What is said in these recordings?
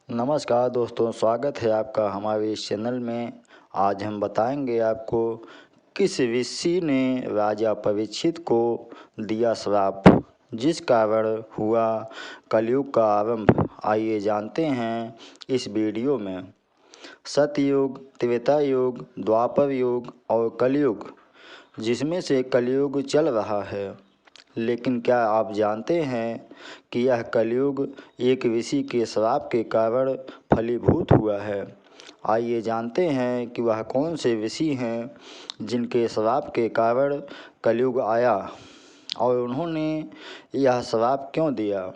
नमस्कार दोस्तों, स्वागत है आपका हमारे इस चैनल में। आज हम बताएंगे आपको किस ऋषि ने राजा परीक्षित को दिया श्राप, जिस कारण हुआ कलयुग का आरंभ। आइए जानते हैं इस वीडियो में। सतयुग, त्रेता युग, द्वापर युग और कलयुग, जिसमें से कलयुग चल रहा है। लेकिन क्या आप जानते हैं कि यह कलयुग एक ऋषि के श्राप के कारण फलीभूत हुआ है। आइए जानते हैं कि वह कौन से ऋषि हैं जिनके श्राप के कारण कलयुग आया और उन्होंने यह श्राप क्यों दिया।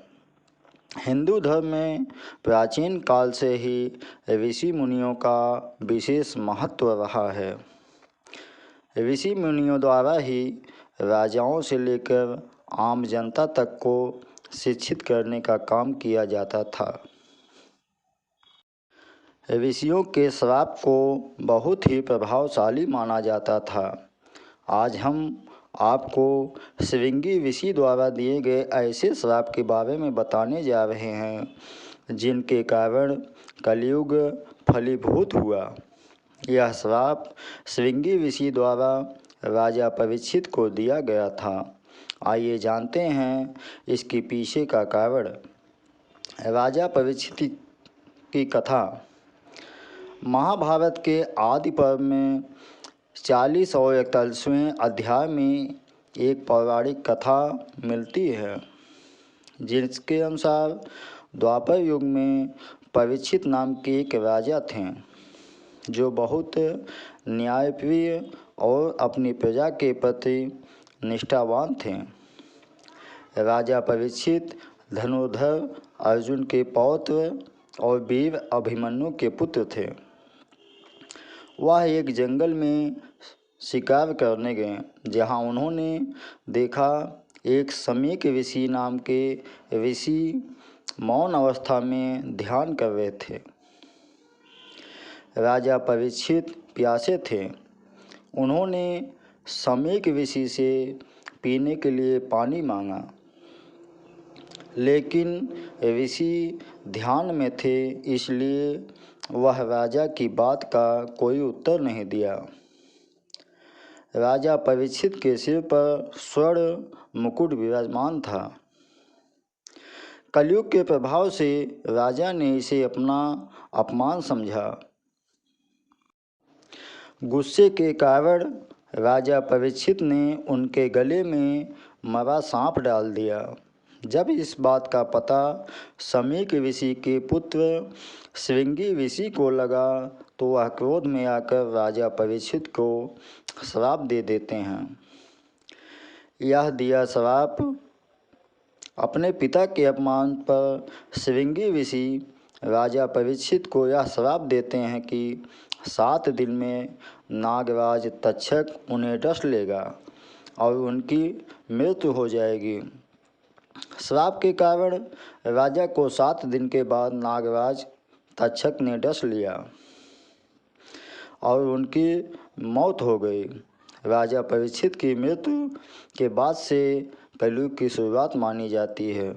हिंदू धर्म में प्राचीन काल से ही ऋषि मुनियों का विशेष महत्व रहा है। ऋषि मुनियों द्वारा ही राजाओं से लेकर आम जनता तक को शिक्षित करने का काम किया जाता था। ऋषियों के श्राप को बहुत ही प्रभावशाली माना जाता था। आज हम आपको श्रृंगी ऋषि द्वारा दिए गए ऐसे श्राप के बारे में बताने जा रहे हैं जिनके कारण कलयुग फलीभूत हुआ। यह श्राप श्रृंगी ऋषि द्वारा राजा परीक्षित को दिया गया था। आइए जानते हैं इसके पीछे का कारण। राजा परीक्षित की कथा। महाभारत के आदि पर्व में 40 और 41वें अध्याय में एक पौराणिक कथा मिलती है, जिसके अनुसार द्वापर युग में परीक्षित नाम के एक राजा थे जो बहुत न्यायप्रिय और अपनी प्रजा के प्रति निष्ठावान थे। राजा परीक्षित धनुर्धर अर्जुन के पौत्र और वीर अभिमन्यु के पुत्र थे। वह एक जंगल में शिकार करने गए, जहां उन्होंने देखा एक समीक ऋषि नाम के ऋषि मौन अवस्था में ध्यान कर रहे थे। राजा परीक्षित प्यासे थे। उन्होंने समीक ऋषि से पीने के लिए पानी मांगा, लेकिन ऋषि ध्यान में थे, इसलिए वह राजा की बात का कोई उत्तर नहीं दिया। राजा परीक्षित के सिर पर स्वर्ण मुकुट विराजमान था। कलयुग के प्रभाव से राजा ने इसे अपना अपमान समझा। गुस्से के कारण राजा परीक्षित ने उनके गले में मरा सांप डाल दिया। जब इस बात का पता समीक ऋषि के पुत्र श्रृंगी ऋषि को लगा तो वह क्रोध में आकर राजा परीक्षित को श्राप दे देते हैं। यह दिया श्राप। अपने पिता के अपमान पर श्रृंगी ऋषि राजा परीक्षित को यह श्राप देते हैं कि 7 दिन में नागराज तक्षक उन्हें डस लेगा और उनकी मृत्यु हो जाएगी। श्राप के कारण राजा को 7 दिन के बाद नागराज तक्षक ने डस लिया और उनकी मौत हो गई। राजा परीक्षित की मृत्यु के बाद से कलयुग की शुरुआत मानी जाती है।